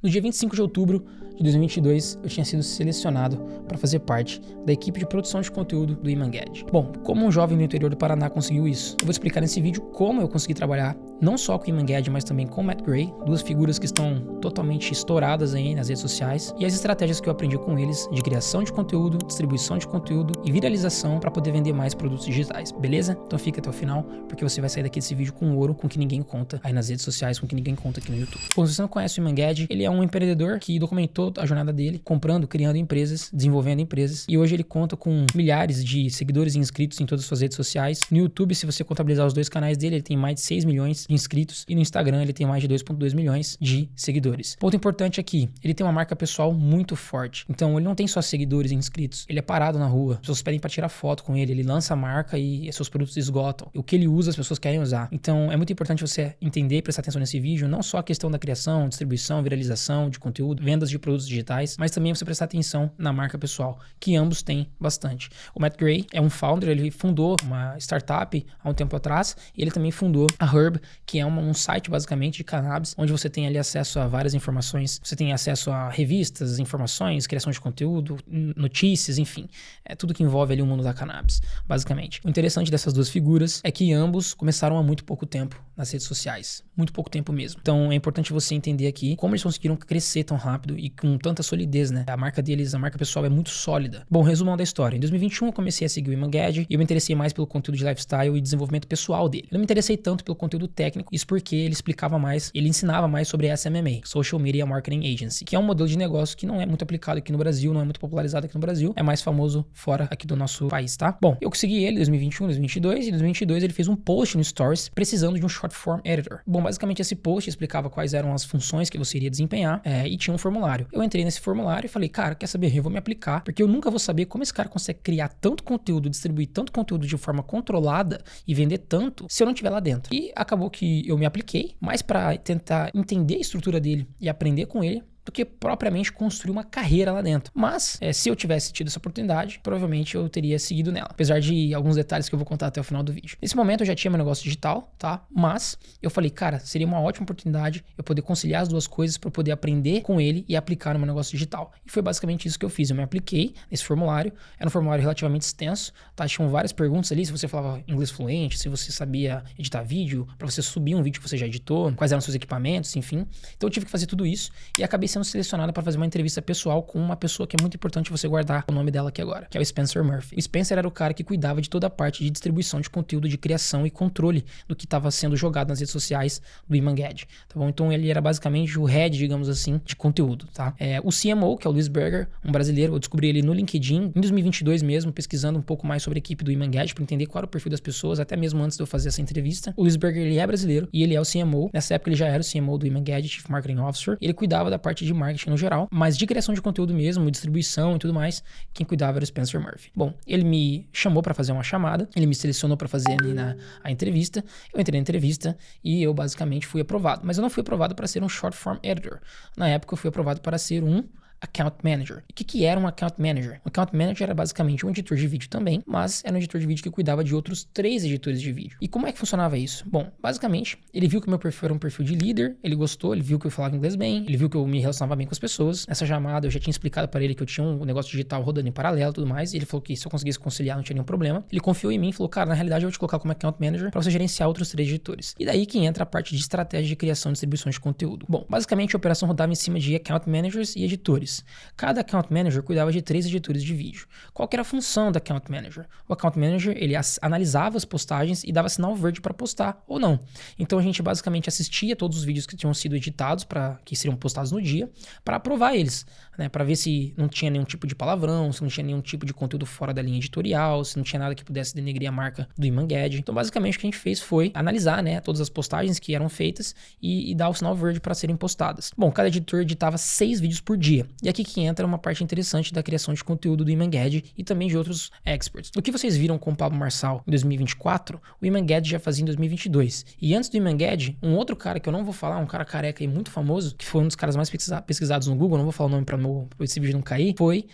No dia 25 de outubro de 2022, eu tinha sido selecionado para fazer parte da equipe de produção de conteúdo do Imanged. Bom, como um jovem do interior do Paraná conseguiu isso? Eu vou explicar nesse vídeo como eu consegui trabalhar não só com o Imanged, mas também com o Matt Gray, duas figuras que estão totalmente estouradas aí nas redes sociais, e as estratégias que eu aprendi com eles de criação de conteúdo, distribuição de conteúdo e viralização para poder vender mais produtos digitais, beleza? Então fica até o final, porque você vai sair daqui desse vídeo com ouro, com que ninguém conta aí nas redes sociais, com que ninguém conta aqui no YouTube. Bom, se você não conhece o Imanged, ele é um empreendedor que documentou a jornada dele, comprando, criando empresas, desenvolvendo empresas, e hoje ele conta com milhares de seguidores e inscritos em todas as suas redes sociais. No YouTube, se você contabilizar os dois canais dele, ele tem mais de 6 milhões de inscritos, e no Instagram ele tem mais de 2,2 milhões de seguidores. Ponto importante aqui, ele tem uma marca pessoal muito forte, então ele não tem só seguidores e inscritos, ele é parado na rua, as pessoas pedem para tirar foto com ele lança a marca e seus produtos esgotam. O que ele usa, as pessoas querem usar. Então é muito importante você entender e prestar atenção nesse vídeo, não só a questão da criação, distribuição, viralização de conteúdo, vendas de produtos digitais, mas também você prestar atenção na marca pessoal, que ambos têm bastante. O Matt Gray é um founder, ele fundou uma startup há um tempo atrás, e ele também fundou a Herb, que é um site basicamente de cannabis, onde você tem ali acesso a várias informações, você tem acesso a revistas, informações, criação de conteúdo, notícias, enfim, é tudo que envolve ali o mundo da cannabis, basicamente. O interessante dessas duas figuras é que ambos começaram há muito pouco tempo nas redes sociais, muito pouco tempo mesmo. Então é importante você entender aqui como eles conseguiram crescer tão rápido e com tanta solidez, né? A marca deles, a marca pessoal é muito sólida. Bom, resumão da história. Em 2021 eu comecei a seguir o Imanged e eu me interessei mais pelo conteúdo de lifestyle e desenvolvimento pessoal dele. Eu não me interessei tanto pelo conteúdo técnico, isso porque ele explicava mais, ele ensinava mais sobre SMMA, Social Media Marketing Agency, que é um modelo de negócio que não é muito aplicado aqui no Brasil, não é muito popularizado aqui no Brasil, é mais famoso fora aqui do nosso país, tá? Bom, eu consegui ele em 2021, 2022, e em 2022 ele fez um post no Stories precisando de um short form editor. Bom, basicamente esse post explicava quais eram as funções que você iria desempenhar e tinha um formulário. Eu entrei nesse formulário e falei, cara, quer saber? Eu vou me aplicar, porque eu nunca vou saber como esse cara consegue criar tanto conteúdo, distribuir tanto conteúdo de forma controlada e vender tanto se eu não estiver lá dentro. E acabou que eu me apliquei, mais para tentar entender a estrutura dele e aprender com ele, do que propriamente construir uma carreira lá dentro. Mas, se eu tivesse tido essa oportunidade, provavelmente eu teria seguido nela. Apesar de alguns detalhes que eu vou contar até o final do vídeo. Nesse momento eu já tinha meu negócio digital, tá? Mas eu falei, cara, seria uma ótima oportunidade eu poder conciliar as duas coisas para poder aprender com ele e aplicar no meu negócio digital. E foi basicamente isso que eu fiz. Eu me apliquei nesse formulário. Era um formulário relativamente extenso, tá? Tinham várias perguntas ali, se você falava inglês fluente, se você sabia editar vídeo, para você subir um vídeo que você já editou, quais eram seus equipamentos, enfim. Então eu tive que fazer tudo isso e acabei sendo selecionada para fazer uma entrevista pessoal com uma pessoa que é muito importante você guardar o nome dela aqui agora, que é o Spencer Murphy. O Spencer era o cara que cuidava de toda a parte de distribuição de conteúdo, de criação e controle do que estava sendo jogado nas redes sociais do Imanged, tá bom? Então ele era basicamente o head, digamos assim, de conteúdo, tá? O CMO, que é o Luis Berger, um brasileiro, eu descobri ele no LinkedIn em 2022 mesmo, pesquisando um pouco mais sobre a equipe do Imanged para entender qual era o perfil das pessoas, até mesmo antes de eu fazer essa entrevista. O Luis Berger, ele é brasileiro e ele é o CMO. Nessa época ele já era o CMO do Imanged, Chief Marketing Officer. Ele cuidava da parte de marketing no geral, mas de criação de conteúdo mesmo, distribuição e tudo mais, quem cuidava era o Spencer Murphy. Bom, ele me chamou para fazer uma chamada, ele me selecionou para fazer ali a entrevista, eu entrei na entrevista e eu basicamente fui aprovado, mas eu não fui aprovado para ser um short form editor. Na época eu fui aprovado para ser um Account Manager. E o que era um Account Manager? Um Account Manager era basicamente um editor de vídeo também, mas era um editor de vídeo que cuidava de outros 3 editores de vídeo. E como é que funcionava isso? Bom, basicamente, ele viu que o meu perfil era um perfil de líder, ele gostou, ele viu que eu falava inglês bem, ele viu que eu me relacionava bem com as pessoas. Nessa chamada eu já tinha explicado para ele que eu tinha um negócio digital rodando em paralelo e tudo mais, e ele falou que se eu conseguisse conciliar não tinha nenhum problema. Ele confiou em mim e falou, cara, na realidade eu vou te colocar como Account Manager para você gerenciar outros 3 editores. E daí que entra a parte de estratégia de criação e distribuição de conteúdo. Bom, basicamente a operação rodava em cima de Account Managers e editores. Cada Account Manager cuidava de 3 editores de vídeo. Qual que era a função da Account Manager? O Account Manager, ele analisava as postagens e dava sinal verde para postar ou não. Então a gente basicamente assistia todos os vídeos que tinham sido editados, que seriam postados no dia, para aprovar eles, né? Para ver se não tinha nenhum tipo de palavrão, se não tinha nenhum tipo de conteúdo fora da linha editorial, se não tinha nada que pudesse denegrir a marca do Imanged. Então basicamente o que a gente fez foi analisar, né, todas as postagens que eram feitas e dar o sinal verde para serem postadas. Bom, cada editor editava 6 vídeos por dia. E aqui que entra uma parte interessante da criação de conteúdo do Imanged e também de outros experts. O que vocês viram com o Pablo Marçal em 2024, o Imanged já fazia em 2022. E antes do Imanged, um outro cara que eu não vou falar, um cara careca e muito famoso, que foi um dos caras mais pesquisados no Google, não vou falar o nome para esse vídeo não cair, foi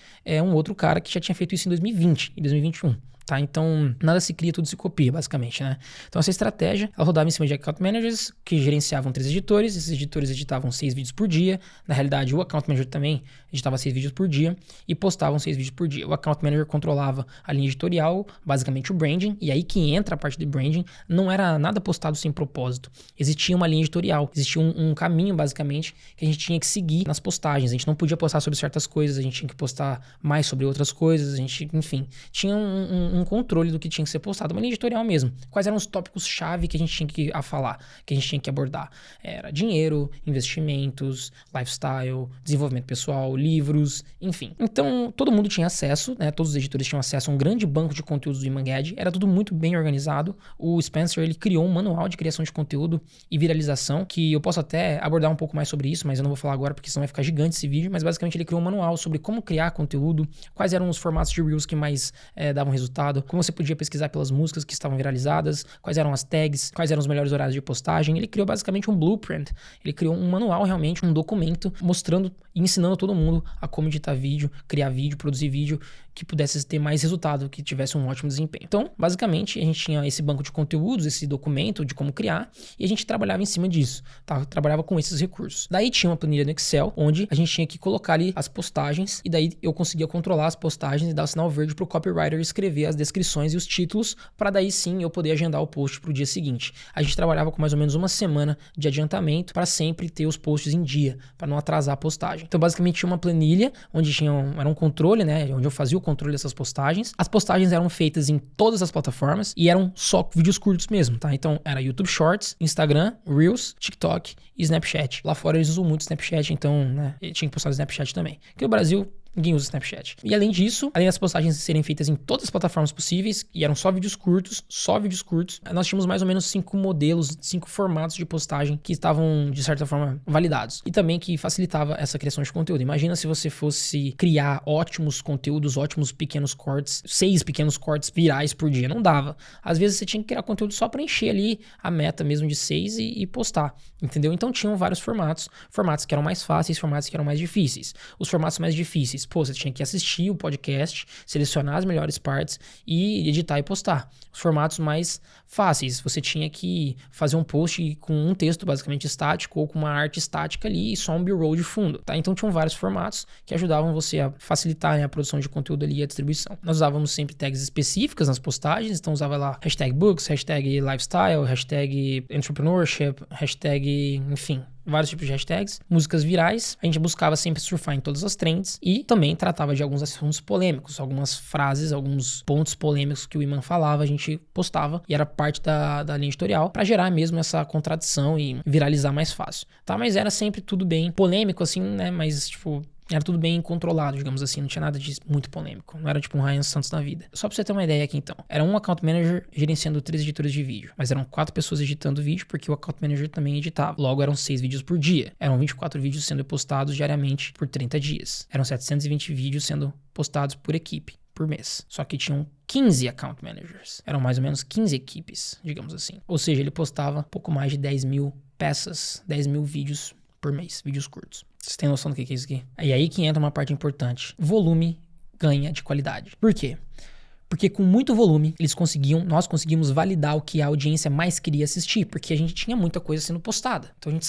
um outro cara que já tinha feito isso em 2020 e 2021. tá? Então, nada se cria, tudo se copia, basicamente, né? Então, essa estratégia, ela rodava em cima de account managers que gerenciavam 3 editores. Esses editores editavam 6 vídeos por dia. Na realidade, o account manager também editava 6 vídeos por dia e postavam 6 vídeos por dia. O account manager controlava a linha editorial, basicamente o branding, e aí que entra a parte de branding. Não era nada postado sem propósito. Existia uma linha editorial, existia um caminho, basicamente, que a gente tinha que seguir nas postagens. A gente não podia postar sobre certas coisas, a gente tinha que postar mais sobre outras coisas, a gente, enfim, tinha um controle do que tinha que ser postado, uma linha editorial mesmo. Quais eram os tópicos-chave que a gente tinha que falar, que a gente tinha que abordar? Era dinheiro, investimentos, lifestyle, desenvolvimento pessoal, livros, enfim. Então, todo mundo tinha acesso, né? Todos os editores tinham acesso a um grande banco de conteúdos do Imangad, era tudo muito bem organizado. O Spencer, ele criou um manual de criação de conteúdo e viralização, que eu posso até abordar um pouco mais sobre isso, mas eu não vou falar agora porque senão vai ficar gigante esse vídeo, mas basicamente ele criou um manual sobre como criar conteúdo, quais eram os formatos de Reels que mais davam resultado, como você podia pesquisar pelas músicas que estavam viralizadas, quais eram as tags, quais eram os melhores horários de postagem. Ele criou basicamente um blueprint, ele criou um manual realmente, um documento mostrando e ensinando todo mundo a como editar vídeo, criar vídeo, produzir vídeo que pudesse ter mais resultado, que tivesse um ótimo desempenho. Então, basicamente, a gente tinha esse banco de conteúdos, esse documento de como criar, e a gente trabalhava em cima disso, tá? Trabalhava com esses recursos. Daí tinha uma planilha no Excel, onde a gente tinha que colocar ali as postagens, e daí eu conseguia controlar as postagens e dar o sinal verde pro copywriter escrever as descrições e os títulos, para daí sim eu poder agendar o post pro dia seguinte. A gente trabalhava com mais ou menos uma semana de adiantamento para sempre ter os posts em dia, para não atrasar a postagem. Então, basicamente, tinha uma planilha onde era um controle, né? Onde eu fazia o controle dessas postagens. As postagens eram feitas em todas as plataformas e eram só vídeos curtos mesmo, tá? Então, era YouTube Shorts, Instagram, Reels, TikTok e Snapchat. Lá fora eles usam muito Snapchat, então, né? Eu tinha que postar no Snapchat também. Aqui no Brasil, ninguém usa Snapchat. E além disso, além das postagens serem feitas em todas as plataformas possíveis, e eram só vídeos curtos, nós tínhamos mais ou menos 5 modelos, 5 formatos de postagem que estavam, de certa forma, validados. E também que facilitava essa criação de conteúdo. Imagina se você fosse criar ótimos conteúdos, ótimos pequenos cortes, 6 pequenos cortes virais por dia. Não dava. Às vezes você tinha que criar conteúdo só para encher ali a meta mesmo de 6 e postar, entendeu? Então tinham vários formatos que eram mais fáceis, formatos que eram mais difíceis. Os formatos mais difíceis, você tinha que assistir o podcast, selecionar as melhores partes e editar e postar. Os formatos mais fáceis, você tinha que fazer um post com um texto basicamente estático ou com uma arte estática ali e só um B-roll de fundo, tá? Então tinham vários formatos que ajudavam você a facilitar, né, a produção de conteúdo ali e a distribuição. Nós usávamos sempre tags específicas nas postagens, então usava lá hashtag books, hashtag lifestyle, hashtag entrepreneurship, hashtag, enfim, vários tipos de hashtags, músicas virais. A gente buscava sempre surfar em todas as trends e também tratava de alguns assuntos polêmicos, algumas frases, alguns pontos polêmicos que o Iman falava, a gente postava e era parte da linha editorial para gerar mesmo essa contradição e viralizar mais fácil, tá? Mas era sempre tudo bem polêmico assim, né? Mas tipo, era tudo bem controlado, digamos assim, não tinha nada de muito polêmico. Não era tipo um Ryan Santos da vida. Só pra você ter uma ideia aqui então. Era um account manager gerenciando 3 editores de vídeo. Mas eram 4 pessoas editando vídeo, porque o account manager também editava. Logo eram 6 vídeos por dia. Eram 24 vídeos sendo postados diariamente por 30 dias. Eram 720 vídeos sendo postados por equipe por mês. Só que tinham 15 account managers. Eram mais ou menos 15 equipes, digamos assim. Ou seja, ele postava pouco mais de 10 mil peças, 10 mil vídeos por mês, vídeos curtos. Vocês têm noção do que é isso aqui? E aí que entra uma parte importante. Volume ganha de qualidade. Por quê? Porque com muito volume, nós conseguimos validar o que a audiência mais queria assistir, porque a gente tinha muita coisa sendo postada. Então a gente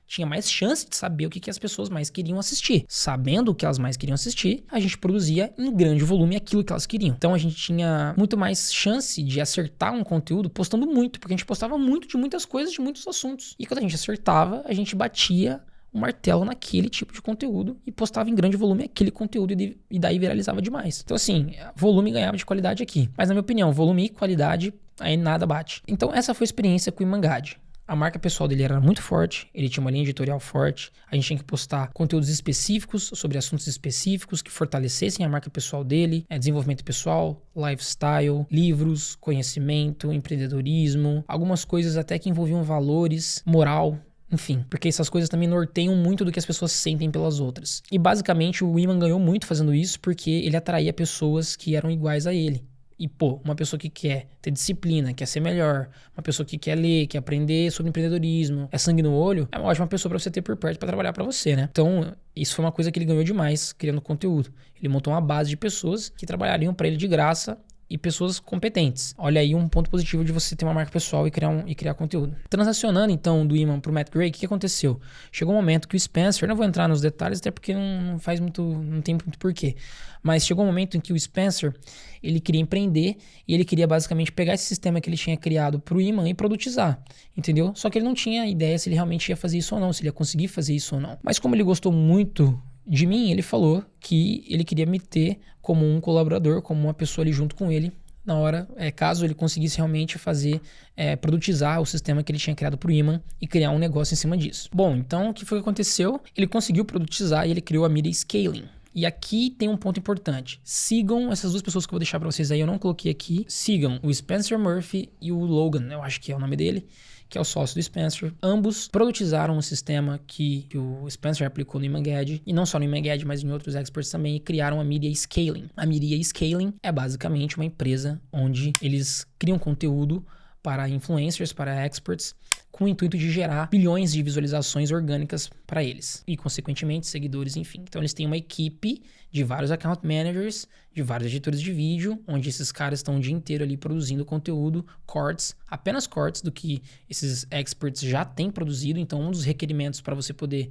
tinha mais chance de saber o que as pessoas mais queriam assistir. Sabendo o que elas mais queriam assistir, a gente produzia em grande volume aquilo que elas queriam. Então a gente tinha muito mais chance de acertar um conteúdo postando muito, porque a gente postava muito de muitas coisas, de muitos assuntos. E quando a gente acertava, a gente batia o martelo naquele tipo de conteúdo e postava em grande volume aquele conteúdo e daí viralizava demais. Então assim, volume ganhava de qualidade aqui. Mas na minha opinião, volume e qualidade, aí nada bate. Então essa foi a experiência com o Imangad. A marca pessoal dele era muito forte, ele tinha uma linha editorial forte, a gente tinha que postar conteúdos específicos sobre assuntos específicos que fortalecessem a marca pessoal dele, desenvolvimento pessoal, lifestyle, livros, conhecimento, empreendedorismo, algumas coisas até que envolviam valores, moral, enfim, porque essas coisas também norteiam muito do que as pessoas sentem pelas outras. E basicamente o Iman ganhou muito fazendo isso porque ele atraía pessoas que eram iguais a ele. E, uma pessoa que quer ter disciplina, quer ser melhor, uma pessoa que quer ler, quer aprender sobre empreendedorismo, é sangue no olho, é uma ótima pessoa pra você ter por perto pra trabalhar pra você, né? Então, isso foi uma coisa que ele ganhou demais criando conteúdo. Ele montou uma base de pessoas que trabalhariam pra ele de graça e pessoas competentes. Olha aí um ponto positivo de você ter uma marca pessoal e criar conteúdo. Transacionando então do Iman pro Matt Gray, o que aconteceu? Chegou um momento que o Spencer, não vou entrar nos detalhes até porque não tem muito porquê, mas chegou um momento em que o Spencer, ele queria empreender e ele queria basicamente pegar esse sistema que ele tinha criado pro Iman e produtizar, entendeu? Só que ele não tinha ideia se ele realmente ia fazer isso ou não, se ele ia conseguir fazer isso ou não. Mas como ele gostou muito de mim, ele falou que ele queria me ter como um colaborador, como uma pessoa ali junto com ele, na hora, caso ele conseguisse realmente produtizar o sistema que ele tinha criado pro Iman e criar um negócio em cima disso. Bom, então o que foi que aconteceu? Ele conseguiu produtizar e ele criou a Media Scaling. E aqui tem um ponto importante. Sigam essas duas pessoas que eu vou deixar pra vocês aí, eu não coloquei aqui. Sigam o Spencer Murphy e o Logan, eu acho que é o nome dele, que é o sócio do Spencer. Ambos produtizaram um sistema que o Spencer aplicou no Imangad, e não só no Imangad, mas em outros experts também, e criaram a Media Scaling. A Media Scaling é basicamente uma empresa onde eles criam conteúdo para influencers, para experts, com o intuito de gerar bilhões de visualizações orgânicas para eles. E, consequentemente, seguidores, enfim. Então, eles têm uma equipe de vários account managers, de vários editores de vídeo, onde esses caras estão o dia inteiro ali produzindo conteúdo, cortes, apenas cortes do que esses experts já têm produzido. Então, um dos requerimentos para você poder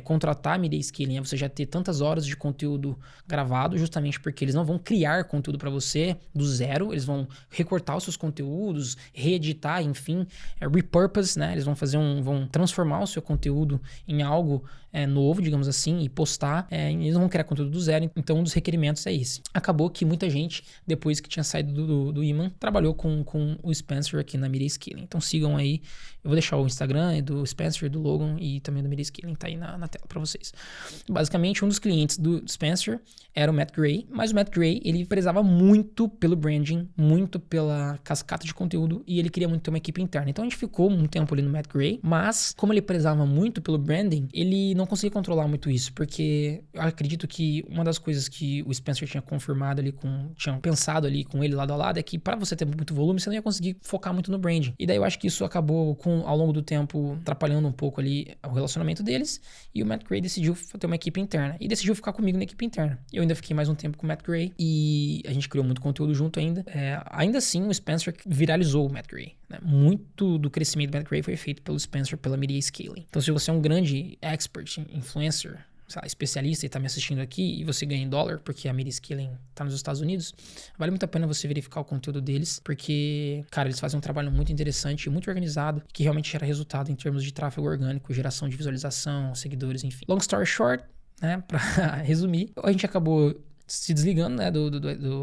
contratar a Media Scaling é você já ter tantas horas de conteúdo gravado, justamente porque eles não vão criar conteúdo para você do zero, eles vão recortar os seus conteúdos, reeditar, enfim, repurpose, né? Eles vão transformar o seu conteúdo em algo novo, digamos assim, e postar. Eles não vão criar conteúdo do zero, então um dos requerimentos é esse. Acabou que muita gente, depois que tinha saído do Iman, trabalhou com o Spencer aqui na Media Scaling. Então sigam aí, eu vou deixar o Instagram do Spencer, do Logan e também do Media Scaling, tá aí na tela pra vocês. Basicamente, um dos clientes do Spencer era o Matt Gray, mas o Matt Gray, ele prezava muito pelo branding, muito pela cascata de conteúdo, e ele queria muito ter uma equipe interna. Então a gente ficou um tempo ali no Matt Gray, mas como ele prezava muito pelo branding, ele não conseguia controlar muito isso, porque eu acredito que uma das coisas que o Spencer tinha confirmado ali tinham pensado ali com ele lado a lado, é que para você ter muito volume, você não ia conseguir focar muito no branding. E daí eu acho que isso acabou ao longo do tempo atrapalhando um pouco ali o relacionamento deles, e o Matt Gray decidiu ter uma equipe interna, e decidiu ficar comigo na equipe interna. Eu ainda fiquei mais um tempo com o Matt Gray, e a gente criou muito conteúdo junto ainda. Ainda assim, o Spencer viralizou o Matt Gray, né? Muito do crescimento do Matt Gray foi feito pelo Spencer, pela Media Scaling. Então, se você é um grande expert, influencer, sei lá, especialista e tá me assistindo aqui e você ganha em dólar, porque a Media Scaling tá nos Estados Unidos, vale muito a pena você verificar o conteúdo deles, porque, cara, eles fazem um trabalho muito interessante, muito organizado, que realmente gera resultado em termos de tráfego orgânico, geração de visualização, seguidores, enfim. Long story short, né, pra resumir, a gente acabou se desligando, né,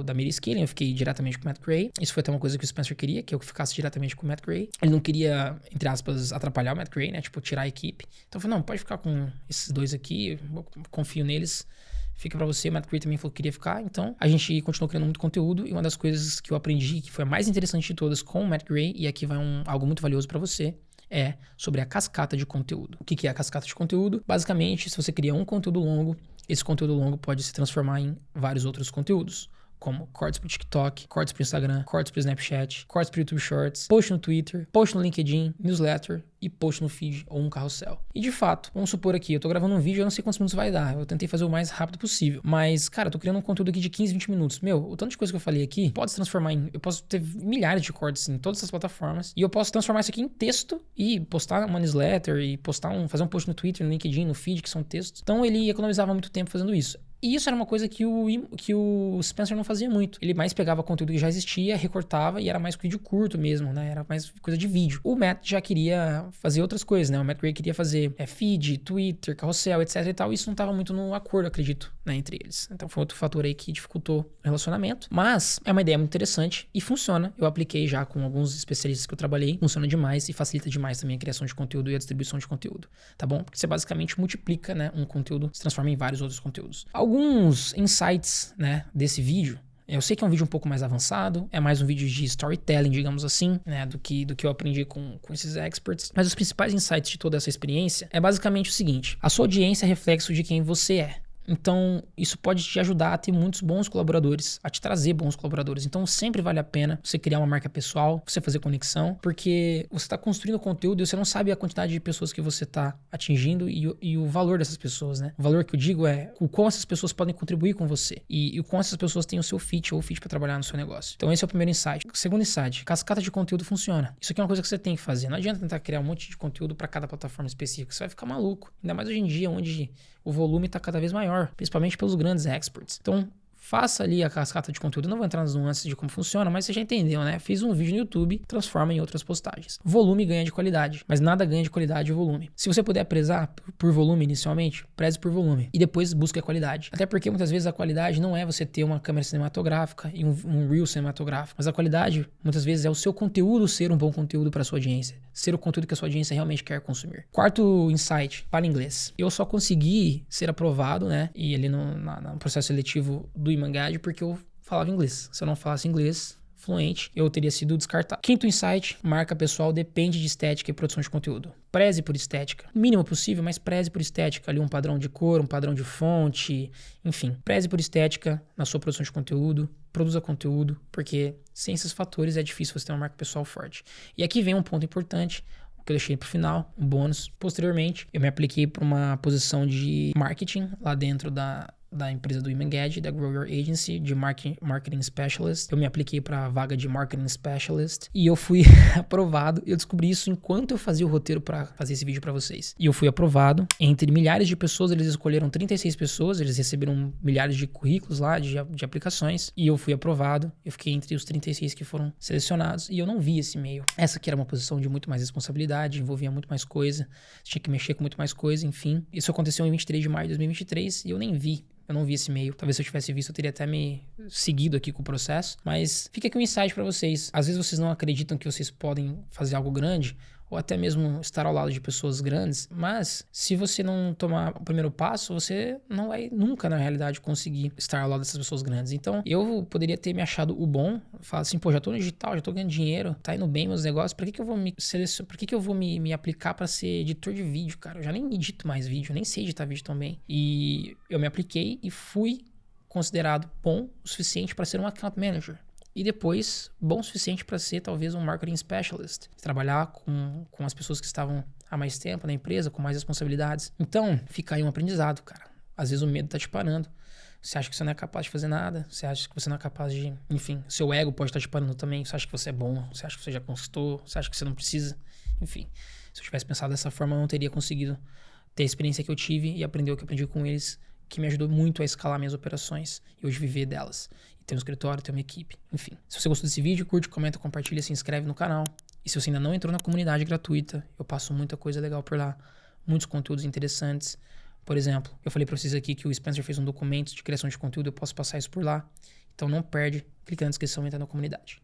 da Media Scaling. Eu fiquei diretamente com o Matt Gray. Isso foi até uma coisa que o Spencer queria, que eu ficasse diretamente com o Matt Gray. Ele não queria, entre aspas, atrapalhar o Matt Gray, né, tipo, tirar a equipe. Então eu falei, não, pode ficar com esses dois aqui, eu confio neles, fica pra você. O Matt Gray também falou que queria ficar, então a gente continuou criando muito conteúdo, e uma das coisas que eu aprendi, que foi a mais interessante de todas com o Matt Gray, e aqui vai algo muito valioso pra você, é sobre a cascata de conteúdo. O que é a cascata de conteúdo? Basicamente, se você cria um conteúdo longo, esse conteúdo longo pode se transformar em vários outros conteúdos, como cortes pro TikTok, cortes pro Instagram, cortes pro Snapchat, cortes pro YouTube Shorts, post no Twitter, post no LinkedIn, newsletter e post no feed ou um carrossel. E de fato, vamos supor aqui, eu tô gravando um vídeo, eu não sei quantos minutos vai dar, eu tentei fazer o mais rápido possível, mas, cara, eu tô criando um conteúdo aqui de 15, 20 minutos. Meu, o tanto de coisa que eu falei aqui pode se transformar eu posso ter milhares de cortes em todas essas plataformas, e eu posso transformar isso aqui em texto e postar uma newsletter e fazer um post no Twitter, no LinkedIn, no feed, que são textos. Então ele economizava muito tempo fazendo isso. E isso era uma coisa que o Spencer não fazia muito. Ele mais pegava conteúdo que já existia, recortava, e era mais vídeo curto mesmo, né? Era mais coisa de vídeo. O Matt já queria fazer outras coisas, né? O Matt Gray queria fazer feed, Twitter, carrossel, etc e tal. E isso não estava muito no acordo, acredito, né, entre eles. Então foi outro fator aí que dificultou o relacionamento. Mas é uma ideia muito interessante e funciona. Eu apliquei já com alguns especialistas que eu trabalhei. Funciona demais e facilita demais também a criação de conteúdo e a distribuição de conteúdo, tá bom? Porque você basicamente multiplica, né, um conteúdo, se transforma em vários outros conteúdos. Alguns insights, né, desse vídeo. Eu sei que é um vídeo um pouco mais avançado, é mais um vídeo de storytelling, digamos assim, né, do que eu aprendi com esses experts. Mas os principais insights de toda essa experiência é basicamente o seguinte: a sua audiência é reflexo de quem você é. Então, isso pode te ajudar a ter muitos bons colaboradores, a te trazer bons colaboradores. Então, sempre vale a pena você criar uma marca pessoal, você fazer conexão, porque você está construindo conteúdo e você não sabe a quantidade de pessoas que você está atingindo e o valor dessas pessoas, né? O valor que eu digo é o quão essas pessoas podem contribuir com você e o quão essas pessoas têm o seu fit ou o fit para trabalhar no seu negócio. Então, esse é o primeiro insight. O segundo insight, cascata de conteúdo funciona. Isso aqui é uma coisa que você tem que fazer. Não adianta tentar criar um monte de conteúdo para cada plataforma específica. Você vai ficar maluco. Ainda mais hoje em dia, onde o volume está cada vez maior, principalmente pelos grandes experts. Então, faça ali a cascata de conteúdo. Eu não vou entrar nas nuances de como funciona, mas você já entendeu, né? Fiz um vídeo no YouTube, transforma em outras postagens. Volume ganha de qualidade, mas nada ganha de qualidade e volume. Se você puder prezar por volume inicialmente, preze por volume. E depois busque a qualidade. Até porque muitas vezes a qualidade não é você ter uma câmera cinematográfica e um reel cinematográfico. Mas a qualidade, muitas vezes, é o seu conteúdo ser um bom conteúdo para sua audiência. Ser o conteúdo que a sua audiência realmente quer consumir. Quarto insight, fale inglês. Eu só consegui ser aprovado, né? E ali no processo seletivo do Imangad porque eu falava inglês. Se eu não falasse inglês fluente, eu teria sido descartado. Quinto insight, marca pessoal depende de estética e produção de conteúdo. Preze por estética. Mínimo possível, mas preze por estética. Ali um padrão de cor, um padrão de fonte, enfim. Preze por estética na sua produção de conteúdo. Produza conteúdo, porque sem esses fatores é difícil você ter uma marca pessoal forte. E aqui vem um ponto importante, que eu deixei pro final, um bônus. Posteriormente, eu me apliquei para uma posição de marketing lá dentro da empresa do Imangad, da Grow Your Agency, de Marketing Specialist. Eu me apliquei para a vaga de Marketing Specialist e eu fui aprovado. Eu descobri isso enquanto eu fazia o roteiro para fazer esse vídeo para vocês. E eu fui aprovado. Entre milhares de pessoas, eles escolheram 36 pessoas, eles receberam milhares de currículos lá, de aplicações, e eu fui aprovado. Eu fiquei entre os 36 que foram selecionados e eu não vi esse e-mail. Essa aqui era uma posição de muito mais responsabilidade, envolvia muito mais coisa, tinha que mexer com muito mais coisa, enfim. Isso aconteceu em 23 de maio de 2023 e eu nem vi. Eu não vi esse e-mail. Talvez se eu tivesse visto, eu teria até me seguido aqui com o processo. Mas fica aqui um insight pra vocês. Às vezes vocês não acreditam que vocês podem fazer algo grande, ou até mesmo estar ao lado de pessoas grandes, mas se você não tomar o primeiro passo, você não vai nunca, na realidade, conseguir estar ao lado dessas pessoas grandes. Então, eu poderia ter me achado o bom, falar assim, pô, já tô no digital, já tô ganhando dinheiro, tá indo bem meus negócios, pra que eu vou me selecionar, pra que eu vou me aplicar pra ser editor de vídeo, cara? Eu já nem edito mais vídeo, eu nem sei editar vídeo também. E eu me apliquei e fui considerado bom o suficiente para ser um account manager. E depois, bom o suficiente para ser talvez um marketing specialist. Trabalhar com as pessoas que estavam há mais tempo na empresa, com mais responsabilidades. Então, fica aí um aprendizado, cara. Às vezes o medo tá te parando. Você acha que você não é capaz de fazer nada. Você acha que você não é capaz de... Enfim, seu ego pode estar te parando também. Você acha que você é bom. Você acha que você já conquistou. Você acha que você não precisa. Enfim, se eu tivesse pensado dessa forma, eu não teria conseguido ter a experiência que eu tive e aprender o que eu aprendi com eles, que me ajudou muito a escalar minhas operações e hoje viver delas. E ter um escritório, ter uma equipe, enfim. Se você gostou desse vídeo, curte, comenta, compartilha, se inscreve no canal. E se você ainda não entrou na comunidade gratuita, eu passo muita coisa legal por lá. Muitos conteúdos interessantes. Por exemplo, eu falei pra vocês aqui que o Spencer fez um documento de criação de conteúdo, eu posso passar isso por lá. Então não perde, clica na descrição e entra na comunidade.